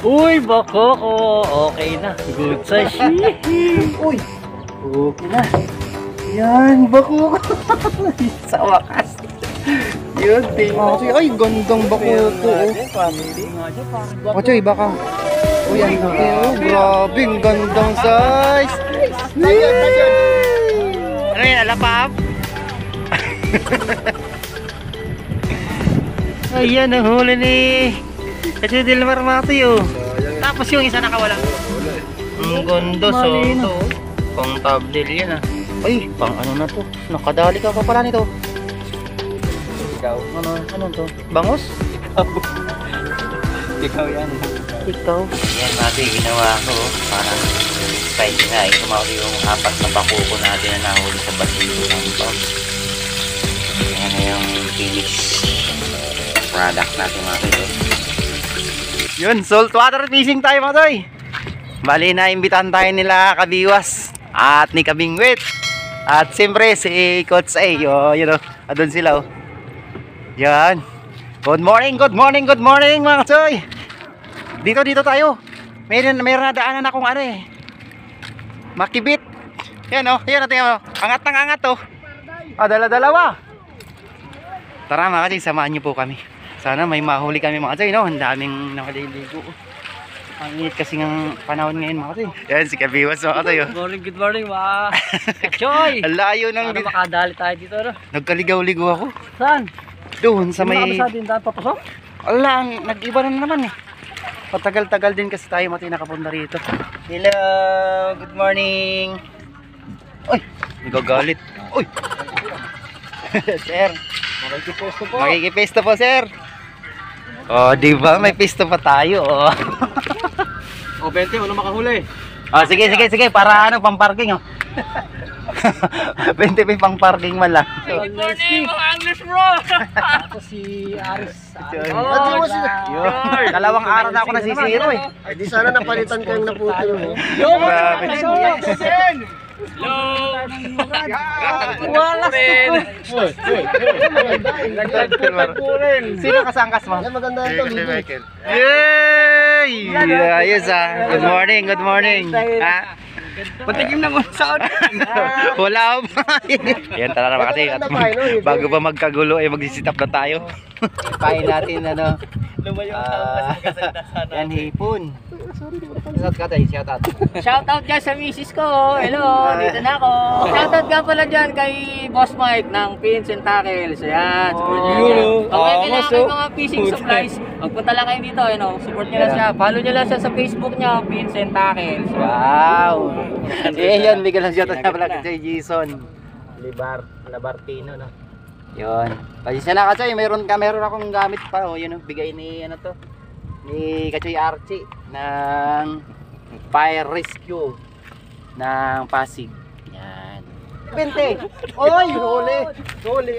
Uy, bako ko. Okay na. Good size. Uy! Okay na. Yan, bako ko. Sa wakas. Yun, tingnan. Ay, gandang bako ko. Ochoy, baka. Uy, ang laki. Grabe, ang gandang size. Ano yan, alapap? Ayan, ang huli ni Kasi Dilmar Mati, oh. Tapos yung isa nakawala. Ang ganda, so ito. Pang tabdil yan, ah. Ay, pang ano na to. Nakadali ka pa pala nito. Ikaw? Ano to? Bangos? Ikaw yan. Ikaw? Yan natin ginawa ko. Parang style nga. Tumawag yung apat na bakuko natin na nahuli sa basito ng pang. Yan na yung finish product natin mga kayo. Yun, saltwater fishing tayo mga toy. Bali na imbitahan tayo nila Kabiwas at ni Kabingwit. At siyempre si Coach A. Oh, yun o, adun sila oh. Yan. Good morning mga toy. Dito tayo. Meron na daanan akong ano eh. Makibit. Yan oh, yan natin oh. Angat ng angat oh. Ah, dala-dalawa. Tara mga toy, samahan niyo po kami. Sana may mahuli kami mga toy, no? Ang daming nakaliligo. Ang init kasi ng panahon ngayon mga toy. Yan si Kabiwas mga toy. Good morning mga Choy. Ang layo ng... Para makadali tayo dito, no? Nagkaligaw-ligo ako. Saan? Doon sa may... Sa din daan papasok? Ala, nag-iba na naman eh. Patagal-tagal din kasi tayo mga toy nakapunta rito. Hello, good morning. Uy, nagagalit. Uy. Sir. Makikipesto po. Makikipesto po, sir. Oh, di ba? May pisto pa tayo. Oh. O, 20, ano makahuli? Oh, sige. Para ano, pang parking, oh. 20 pang parking man lang. Good morning, mga English bro! Ako si Aris. Dalawang araw na ako nasisiro, eh. Di sana napalitan kang naputi mo. Grabe. Hello! Wala rin. Sino kasangkas mo? Maganda ito. Yay! Ayos ah. Good morning. Ha? Patikim na muna sa Wala pa. Yan, tara na mga kasi. Bago pa magkagulo, magsisitap na tayo. Pain natin, ano. Yan, hipon. Shoutout dyan sa misis ko. Hello, dito na ako. Shoutout ka pala dyan kay Boss Mike ng Pins and Tackles. Ayan, support nyo lang yan. Okay, kailangan kayo mga fishing supplies. Magpunta lang kayo dito, support nyo lang siya. Follow nyo lang siya sa Facebook niya, Pins and Tackles. Wow. Yan, bigyan lang shoutout na pala kay Jason Labartino, no? Yun. Pasensya na kasi meron akong gamit pa, oh, yun, bigay ni ano to, ni Kachoy Archie ng Fire Rescue ng Pasig. Yan. 20. Oy, huli.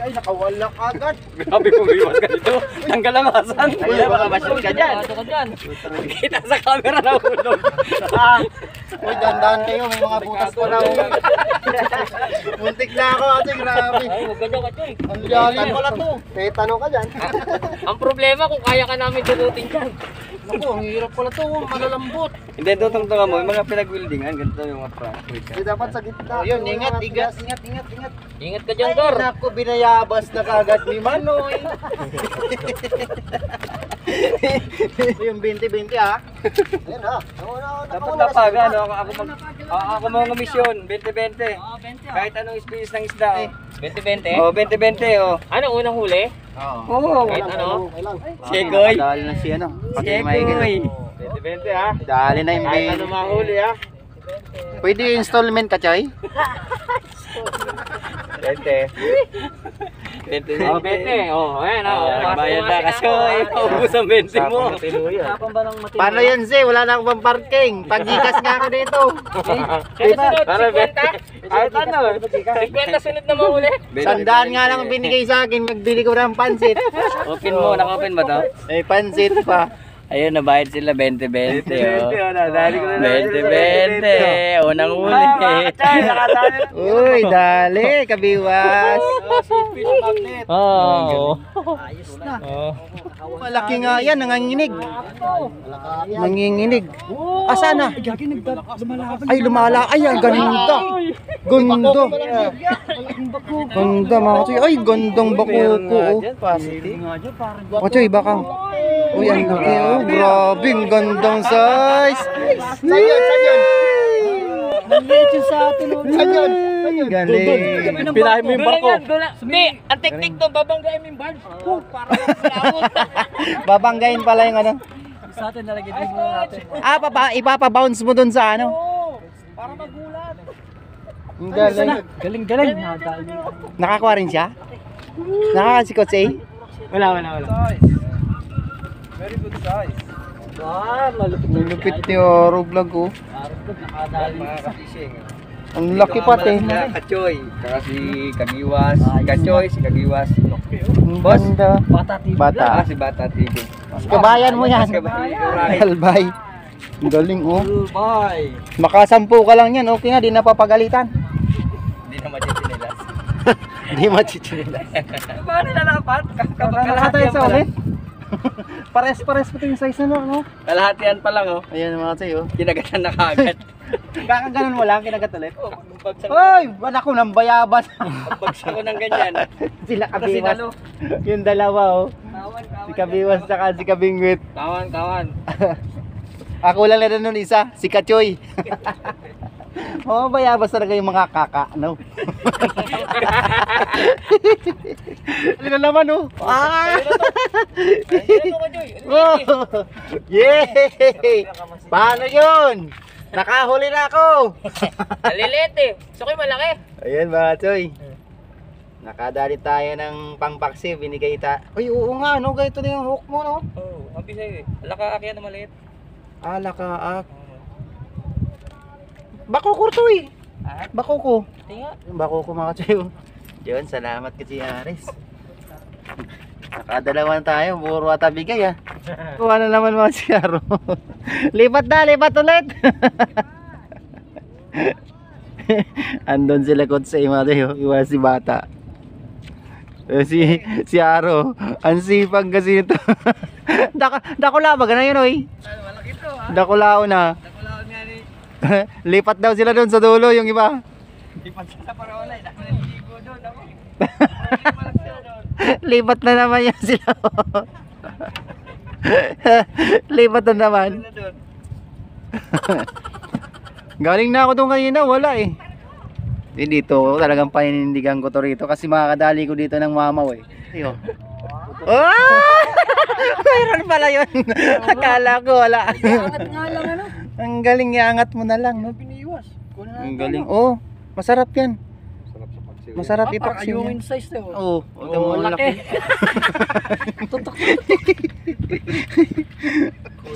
Ay, nakawala agad. Grabe kung iwas ka dito. Tanggal ang asan. Ay, baka ma-shoot ka dyan. Kita sa camera na hulog. Uy, dandan kayo, may mga butas pa na. Muntik na ako kasi grabe. Ay, huwag ka dyan, Kachoy. Ang yakin pala to. Tanong ka dyan. Ang problema kung kaya ka namin dukutin dyan. Naku, ang hirap pala to, malalambot. Hindi, tutungtungan mo, yung mga pinag-wieldingan, ganito yung mga prank. Di dapat sa gitna. Oh, yun, ingat. Ingat ka dyan, Dor. Ay, naku, binayabas na kagad ni Manoy. Ito yung 20-20 ha. Ayan ha. Dapat napaga, no? Ako mga misyon, 20-20. Kahit anong species ng isda, oh. 20-20? Oh, 20-20, oh. Ano, unang huli? Oo. Kahit ano? Segoy. Dali na si ano. Segoy. 20-20 ha? Dali na yung Kahit ano mahuli ha? Pwede yung installment ka, Chay? 20. Oh, 20. Oh, ayan ha. Nagbayad na kasi, paubos ang 20 mo. Paano yan, Zay? Wala na akong parking. Pag-gikas nga ako dito. Sunod, 50? Kahit ano? 50 sunod na mahuli? Sandaan nga lang binigay sa akin. Magbili ko ng pansit. Open mo, naka-open ba to? May pansit pa. Ayun, nabayad sila 20-20, oh. 20-20, oh. Unang huli. Uy, dali, Kabiwas. Oh. Oh. Malaki nga yan, nanganginig. Nanginginig. Asa na? Ay, lumala. Ay, ang ganda. Ganda. Ganda mga choy. Ay, gandang bakuko. Mga choy, bakang. Uy, ang laki oh. Grabe, ang gandang size. Saan yun? Maliit yung sa atin. Saan? Galing. Pinahin mo yung barko. Hindi, ang teknik doon, babanggain mo yung barge. Para malawot. Babanggain pala yung ano. Sa atin, nalagyan din mo natin. Ipapabounce mo dun sa ano. Para magulat. Ang galing. Galing. Nakakuha rin siya? Nakakasikot siya eh? Wala. Very good size. Malupit ni Oro Vlog oh. Mga ka-fishing. Ang laki pati. Kachoy. Saka si Kagiwas. Kachoy, si Kagiwas. Ang ganda. Bata. Si Bata TV. Kabayan mo yan. Kabayan. Albay. Ang galing oh. Bye. Makasampu ka lang yan. Okay nga, di napapagalitan. Hindi na matitinilas. Di machichinilas. Paano nilalapat? Kalahati sa ulit. Pares-pares pa yung size na no? Kalahatian pa lang oh. Ayan mga tayo. Kinagatan na kagad. Ganun mo lang, kinagat ulit. Oh, bagsak Hoy! Ba't ako nang bayabas? ko ng ganyan. Sila Kasi kabiwas. dalo. Yung dalawa oh. Si Kabiwas tsaka si Kabingwit. Kawan. Ako lang na nun isa, si Kachoy. Oh, bayabas talaga yung mga kaka, no? Ano na naman, oh? Ah! Oh! Yay! Paano yun? Nakahuli na ako! Nalilit eh. Gusto ko yung malaki. Ayan mga Choy. Nakadali tayo ng pangpaksi, binigay ta. Ay, oo nga, no? Ganito na yung hook mo, no? Oh, ang bisay eh. Alaka akyan na maliit. Lakaak. Bako ko to eh. Bako ko. Tinga. Bako ko mga Choy. Yun, salamat kasi Aris. Nakadalawan tayo, puro ata bigay ah. Kuha na naman mga siyaro. Lipat ulit. Andon sila kot sa ima tayo, iwan si Bata. Si Aro, ang sipag kasi nito. Dakula ba gana yun oy? Malaki to ha. Dakulao na. Nakulaon nga ni. Lipat daw sila doon sa dulo yung iba. Lipat sa paraolay. Nakaligo doon ako. Lipat na naman yan sila. Lipat na naman. Galing na ako doon kanina, wala eh. Dito talagang paninindigan ko to rito kasi makakadali ko dito ng mamaw eh. Ayun. Oh! Mayroon pala yun. Akala ko wala. Angat nga lang ano. Ang galing, iangat mo na lang, no? Piniwas. Ang galing. Oh, masarap yan. Sarap sa pagsiw. Masarap Parang ipaksiw ayungin yan. size to. Oo, Oh, laki.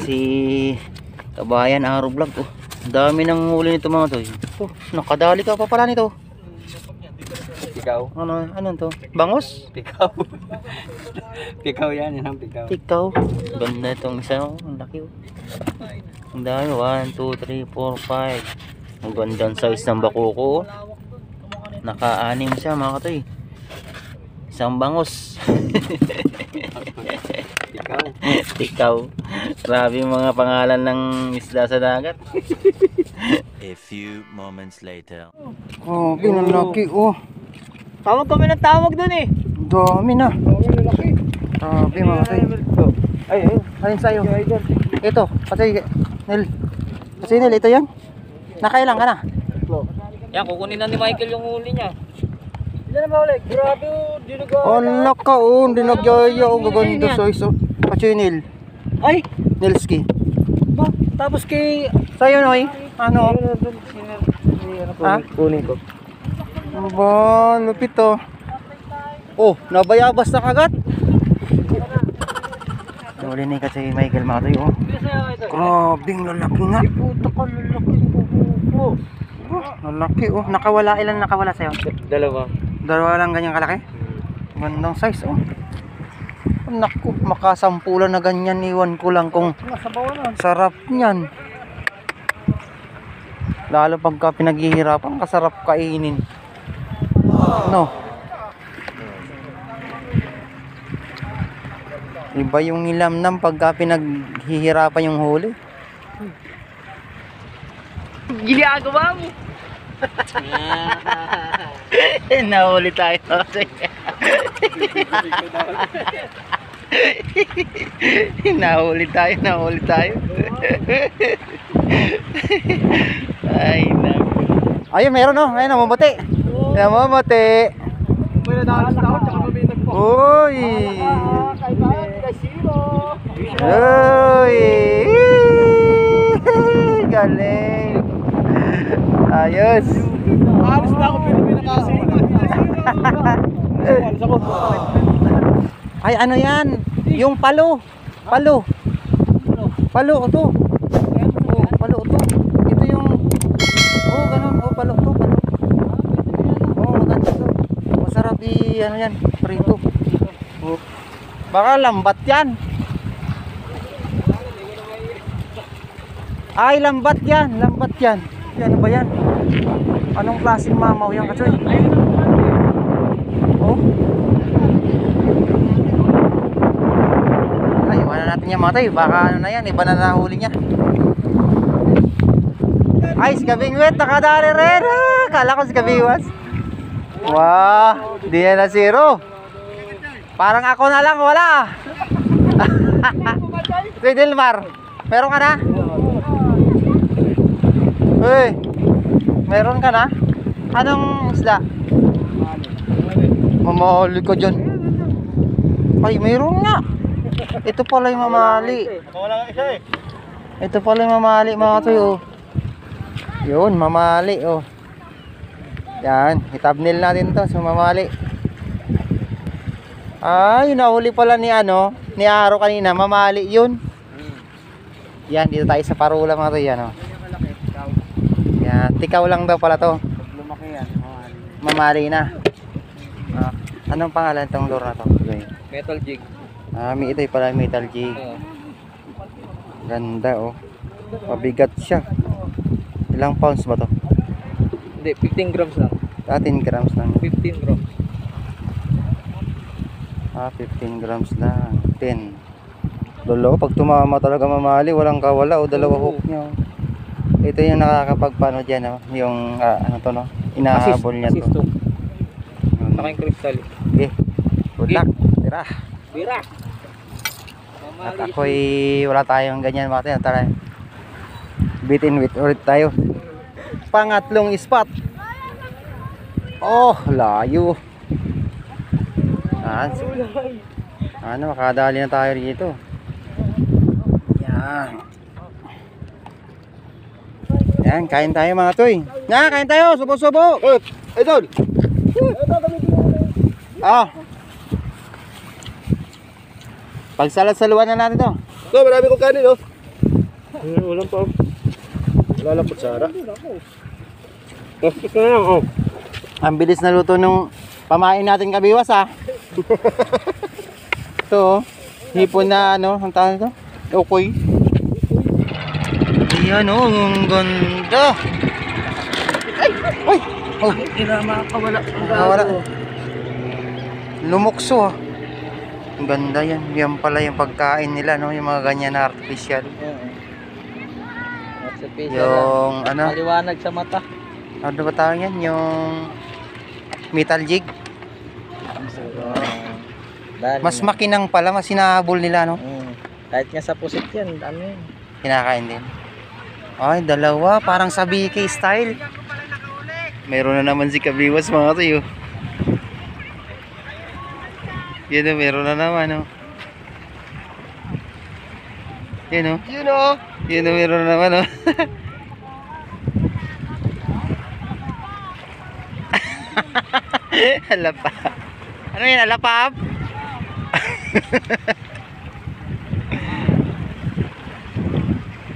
Si Kabayan Aro Vlog. Oh, dami nang huli nito mga to. Oh, nakadali ka pa pala nito. Pikaw. Ano to? Bangos? Pikaw. Pikaw yan ang pikaw. Ikaw. Ganda itong isa. Oh, ang laki. Oh. Ang dami. 1, 2, 3, 4, 5. Ang gandang size ng bakuko. Naka-anim siya mga katoy. Isang bangos. Pikaw. Ikaw. Grabe yung mga pangalan ng isda sa dagat. A few moments later. Oh, pinalaki. Oh, Tawag kami ng tawag doon eh. dami na. Grabe mga katoy. Ay, alin sa'yo? Ito, kasi Nel. Kasi Nel, ito yan. Nakailang ka na? Yan, kukunin na ni Michael yung huli niya. Ilan na ba ulit? Grabe oh, dinugo. Ala ka, oh, dinagaya. Oh, gaganda size. Oh, kasi Nel. Ay, Nelski. ba? Tapos kay... Sa'yo, Noy. Ano? Ha? Kunin ko. Aba, lupit oh. Oh, nabayabas na kagat. Huli ni kasi Michael Matoy oh. Grabing lalaki nga. Puta ka, lalaki ng bubuko. Lalaki oh. Nakawala, ilan nakawala sa'yo? Dalawa. Dalawa lang ganyang kalaki? Gandang size oh. Naku, makasampulan na ganyan, iwan ko lang kung sarap niyan. Lalo pagka pinaghihirapan, kasarap kainin. No. Iba yung nilamnam pagka pinaghihirapan yung huli. Ginagawa mo. Nahuli tayo. Nahuli tayo. Ay, naku. Ayun, meron no. Ayun, namumuti. Namumuti. May nadaanas na ako, tsaka may nagpo. Uy. Kay Bati, kay Siro. Uy. Galing. Ayos. Alis na ako, pero may nakasino. Alis ako. Ay, ano yan? Yung palo. Palo to. Oh, palo to. Ito yung ganun. Oh, palo to. Oh, maganda to. Masarap ano yan, prito. Oh. Baka lambat yan. Ay, lambat yan. Ano ba yan? Anong klaseng mamaw yan, Kachoy? Oh. Ay, iwanan natin yan mga tayo. Baka ano na yan, iba na nahuli niya. Ay, si Kabingwit, nakadari rin. Kala ko si Kabiwas. Wow, di na zero. Parang ako na lang, wala. Kuya Dilmar, meron ka na? Uy, meron ka na? Anong isda? Mamahuli ko dyan. Ay, meron nga. Ito pala yung mamali. Wala nga isa eh. Ito pala yung mamali mga tuyo. Yun, mamali oh. Yan, itabnil natin to sa mamali. Ay, nahuli pala ni ni Aro kanina, mamali yun. Yan, dito tayo sa Parula mga tuyo, yan oh. Yan, tikaw lang daw pala to. Lumaki yan, Mamali na. Anong pangalan tong lure na to? metal jig. Ito pala metal jig. Ganda oh. Mabigat siya. Ilang pounds ba to? Hindi, 15 grams lang. 10 grams lang. 15 grams. 15 grams lang. 10. Dalawa, pag tumama talaga mamali, walang kawala o dalawa hook niya. Oh. Ito yung nakakapagpano dyan, oh. Yung ano to no? Inahabol niya to. Assist to. Saka yung crystal. Okay. Good luck. Tira. Bira. At ako'y wala tayong ganyan mga tayo. Tara. Beat in with ulit tayo. Pangatlong spot. Oh, layo. Ano, makadali na tayo dito. Yan. Yan, kain tayo mga toy. Na, kain tayo, subo-subo. Idol. Pagsalat-saluan na natin to. No, marami kong kanin, oh. Ulam pa. Wala lang putsara. Ito na lang, oh. Ang bilis na luto nung pamain natin Kabiwas ha. Ito oh. Hipon na ang tawag ito? Okoy. Ayan oh, ang ganda. Ay! Oh, nakawala. Lumukso ha. Ang ganda yan. Yan pala yung pagkain nila no, yung mga ganyan na artificial. Yung Maliwanag sa mata. Ano ba tawag yan? Yung metal jig. Mas makinang pala, mas hinahabol nila no. Kahit nga sa pusit yan, ano yun. Kinakain din. Ay, dalawa, parang sa BK style. Meron na naman si Kabiwas mga tuyo. Yan o, meron na naman o. Yan o. Yan o, meron na naman o. Alapa. Ano yan? Alapap?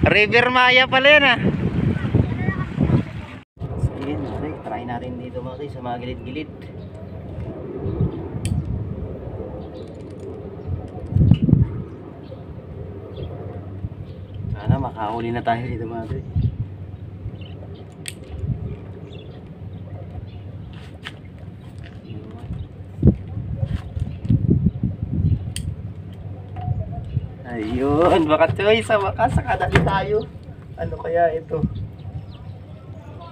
River Maya pala yan ah. Sige, try natin dito mga kayo sa mga gilid-gilid. Sana makahuli na tayo dito mga kayo. Yun, baka Choy, sa wakas, sakadali tayo. Ano kaya ito?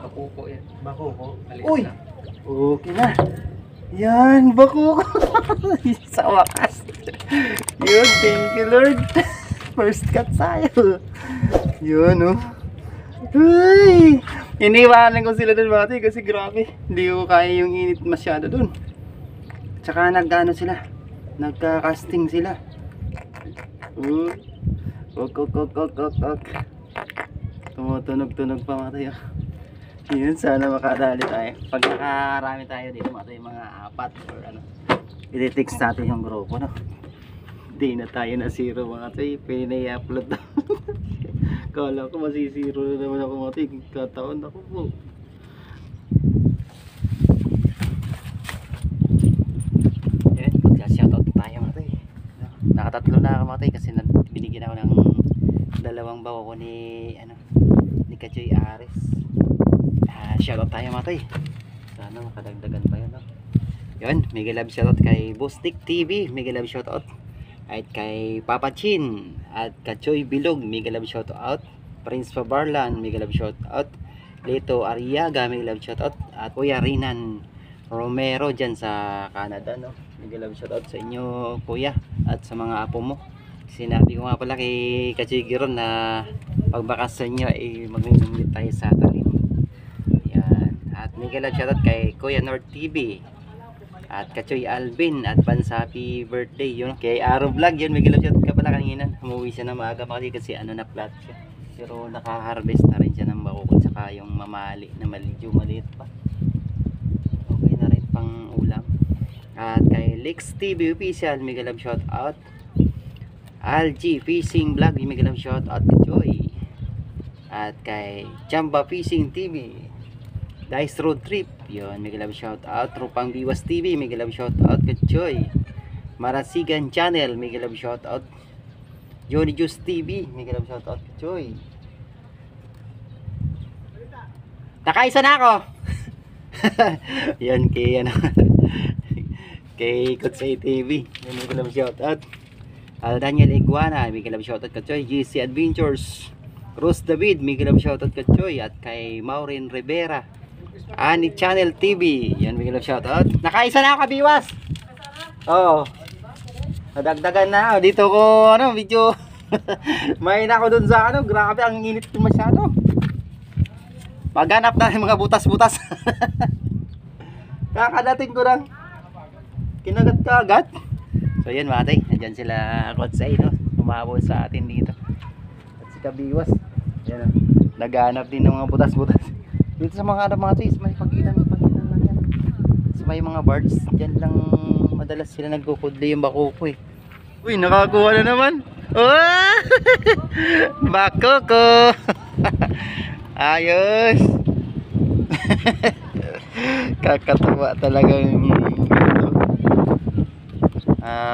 Makuko yan. Bakuko. Alis Uy! na. Okay na. Yan, bakuko. Sa wakas. Yun, thank you Lord. First cut tayo. Yun, oh. Uy! Iniwanan ko sila dun mga kasi grabe. Hindi ko kaya yung init masyado dun. Tsaka nagano sila. Nagka-casting sila. Ok. Tumutunog-tunog pa mga tayo. Yun, sana makadali tayo. Pag nakarami tayo dito mga tayo, mga 4 or ano, i-text natin yung grupo, no? Hindi na tayo na zero mga tayo. Pwede na i-upload na. Kala ko masisiro na naman ako mga tayo. Kataon ako po. Yan, mag-shoutout tayo mga tayo. Nakatatlo na ako mga tayo kasi binigyan ako ng 2 bako ni Kachoy Ares. Shoutout tayo mga tay. Sana makadagdagan pa yun, no? Yun, mega love shoutout kay Bustik TV, mega love shoutout. At kay Papa Chin at Kachoy Bilog, mega love shoutout. Prince Fabarlan, mega love shoutout. Leto Ariaga, mega love shoutout. At Kuya Rinan Romero dyan sa Canada, no? Mega love shoutout sa inyo kuya at sa mga apo mo. Sinabi ko nga pala kay Kachoy Giron na pagbakasyon nyo ay magmimingit tayo sa talim. Yan. At mega love shoutout kay Kuya North TV at Kachoy Alvin at Bansapi birthday yun. Kay Aro Vlog yun, mega love shoutout ka pala kanina. Umuwi siya na maaga pa kasi ano na flat siya. Pero naka-harvest na rin siya ng bakukon saka yung mamali na medyo maliit pa. Okay na rin pang ulam. At kay Lex TV Official, mega love shoutout. Algie Fishing Vlog, mega love shoutout kay Joy. At kay Chamba Fishing TV, Dice Road Trip, yun, mega love shoutout. Rupang Biwas TV, mega love shoutout kay Joy. Marasigan Channel, mega love shoutout. Johnny Juice TV, mega love shoutout kay Joy. Nakaisa na ako. Yan kay kay Kutsay TV, mega love shoutout. Daniel Iguana, mega love shoutout kay Joy. GC Adventures, Rose David, mega love shoutout kay Joy. At kay Maureen Rivera, Ani Channel TV, yan, mega love shoutout. Nakaisa na ako kabiwas. Oo. Nadagdagan na dito ko video. May na ako dun sa grabe ang init masyado. Maghanap na ng mga butas-butas. Kakadating ko lang. Kinagat-kagat. So yan mga tay, nandyan sila Kotsay, no? Umabot sa atin dito. At si Kabiwas, yan, naghanap din ng mga butas-butas. Dito sa mga mga tay, may pagitan lang yan. So may mga birds, dyan lang madalas sila nagkukudli yung bakuko eh. Uy, nakakuha na naman. Oh! Bakuko! Ayos! Kakatuwa talaga yung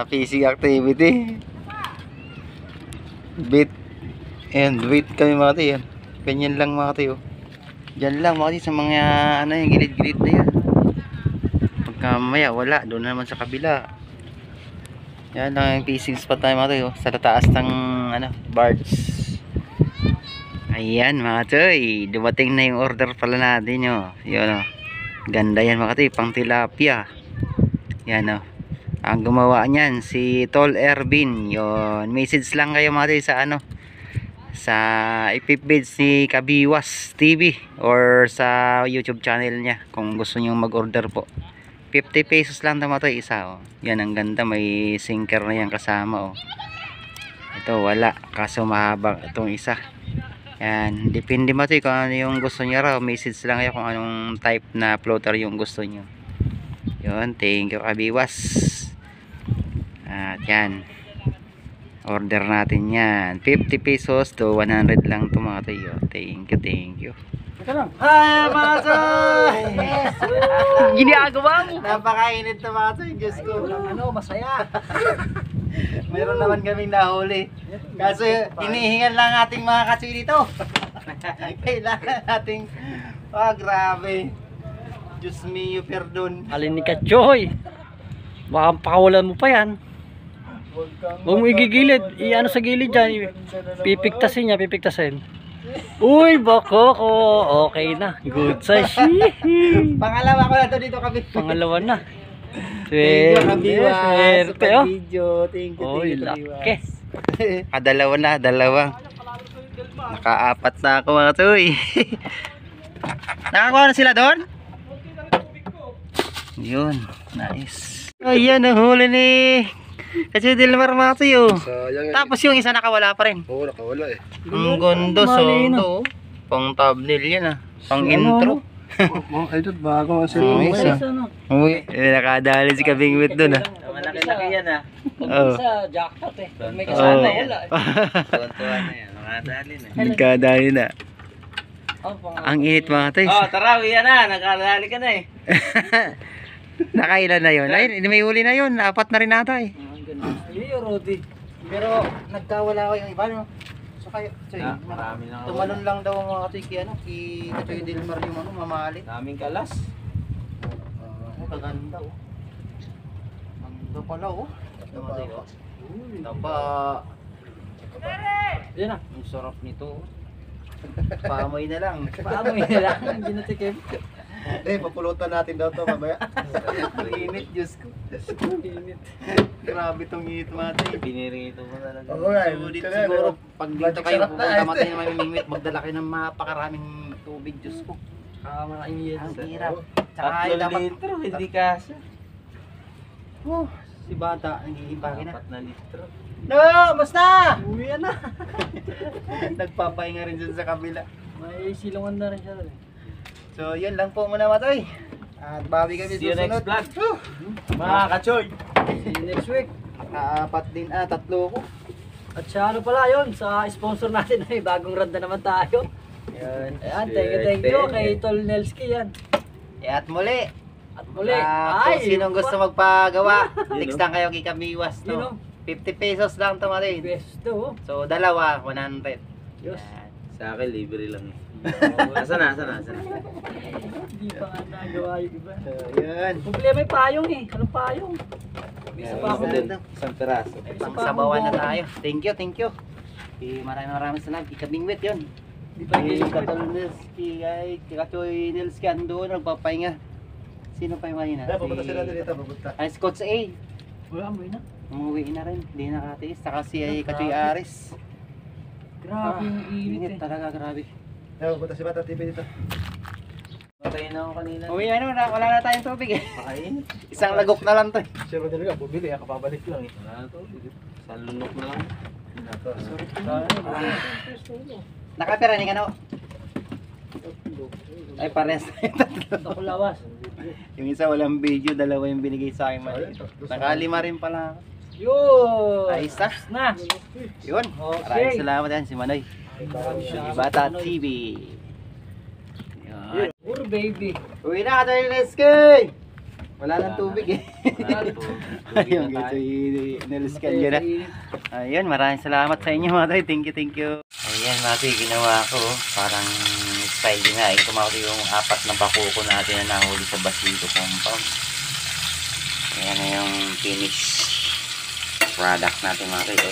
fishing activity. Bait and wait kami mga tayo. Ganyan lang mga tayo. Diyan lang mga tayo sa mga yung gilid-gilid na yan. Pagka mamaya wala, doon naman sa kabila. Yan lang yung fishing spot tayo mga tayo. Sa taas ng birds. Ayan mga tayo, dumating na yung order pala natin yun. Yun, ganda yan mga tayo, pang tilapia. Yan ang gumawa niyan si Tol Ervin. Yon, message lang kayo mga tayo sa sa ipipid si Kabiwas TV or sa YouTube channel niya kung gusto niyo mag-order po. 50 pesos lang mga tayo isa. Yan, ang ganda, may sinker na yan kasama. Ito wala, kaso mahaba itong isa. Yan, depende mga tayo kung ano yung gusto niya raw. Message lang kayo kung anong type na floater yung gusto niyo. Yun, thank you Kabiwas. At yan, order natin yan, 50 pesos to 100 lang to mga tayo. Thank you. Hi mga tayo. Ginagawa mo. Napakainit na mga tayo, Diyos ko. Masaya. Meron naman kaming nahuli. Kaso hinihingan lang ating mga kachoy dito. Kailangan nating grabe. Diyos mio, perdon. Alin ni Kachoy. Baka pakawalan mo pa yan. Huwag mo igigilid. I-ano sa gilid dyan. Pipiktasin niya, pipiktasin. Uy, bako ko. Okay na. Good size. Pangalawa ko na to dito kami. Pangalawa na. Thank you, Kabiwas. Swerte, oh. Video. Thank you, Uy, Kabiwas. laki. Dalawa na, dalawa. Nakaapat na ako mga tuy. Nakakuha na sila doon? Yun, nice. Ayan, ang huli ni kasi Dilmar mga tuy, oh. Tapos yung isa nakawala pa rin. Oo, nakawala eh. Ang gondo, so. Pang thumbnail yan ah. Pang intro. Ay, ito bago kasi. Nice ah. Uy, nakadali si Kabingwit doon ah. Malaki-laki yan ah. Oh. Sa jackpot eh. Pag may Oh. kasama, wala. Tuwan-tuwa na yan. Nakadali na. Nagkadali na. Ang init mga tuy. Oh, tara, uwi na. Nakadali ka na eh. Nakailan na yun? Ay, may huli na yun. Apat na rin nata eh. Yun yung Rodi. Pero nagkawala ko yung iba no. So kayo, Marami na. tumalon lang daw ang mga katoy ki ano, ki Katoy Dilmar yung ano, mamalit. Daming kalas. Kaganda oh. Ganda pala oh. Taba. Yan na. Ang sarap nito. Paamoy na lang. Paamoy nila. Hindi na tikim. Papulutan natin daw to mamaya. Init, Diyos ko. Init. Grabe tong init mga tayo. Pinirito mo talaga. So dito siguro, pag dito kayo pupunta matay na mamimingwit, magdala kayo ng mapakaraming tubig, Diyos ko. Malaking yelo. Ang hirap. Tsaka ay 3 dapat, litro, hindi kasi. si bata, nag-iimpake na. 4 na litro. No, basta! Uwi na. Nagpapahinga rin dyan sa kabila. May silungan na rin siya rin. So yun lang po muna matoy. At bawi kami See you next susunod. vlog. Mga kachoy. See you next week. Apat din, tatlo ko. At siya ano pala yun, sa sponsor natin ay bagong randa naman tayo. Yun. Ayan, thank you kay Tol Nelski yan. At muli. At muli, Kung sinong gusto magpagawa, text Yun, lang kayo kay Kamiwas. Yun, No? 50 pesos lang to matoy. best to. So dalawa, 100. Diyos. Yan. Sa akin, libre lang eh. Nasaan na? Hindi pa nga nagawa yung iba. So yun. Problema yung payong eh. Anong payong? Isa pa ako din. Isang piraso. Pang sabawan na tayo. Thank you. Maraming salamat. Ikabingwit yun. Hindi pa Kay yung Katol Nelski, kay Katoy Nelski, ando nagpapahinga. Sino pa yung kanina? Pupunta sila dito, pupunta. Ay, Scotch A. Wala mo na. Umuwi na rin. Hindi nakatiis. Saka si Katoy Aris. Grabe yung init Init eh. talaga, grabe. Pupunta si Bata TV dito. Patay na ako kanina. Uwi na, wala na tayong tubig eh. Pakain. Isang lagok na lang to. Siya ba talaga, bumili, kapabalik lang eh. Wala na to. Sa lunok na lang. Nakapira ni kano. Ay, pares. Ako lawas. Yung isa walang video, dalawa yung binigay sa akin. Nakalima rin pala ako. Yun! Ayos na. Na! Yun. Maraming salamat yan si Manoy. Si Bata TV. Yun. Poor baby. Uwi na ka tayo, let's go! Wala nang tubig eh. Wala po. Ayun, guys, niliskan yun na. Ayun, maraming salamat sa inyo mga tayo. Thank you. Ayan, mati, ginawa ko. Parang style din nga. Tumawag yung 4 na bakuko natin na nahuli sa Basito compound. Ayan na yung finish product natin mga tayo.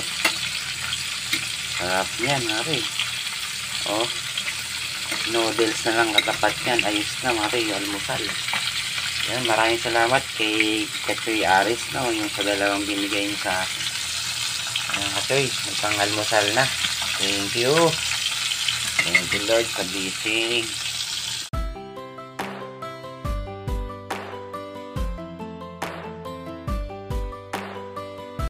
Sarap yan mga tayo. Oh, noodles na lang katapat yan. Ayos na mga tayo, almusal. Ayan, maraming salamat kay Katoy Aris no, yung sa dalawang binigay niyo sa Katoy. Magpang almusal na. Thank you. Thank you Lord sa blessing.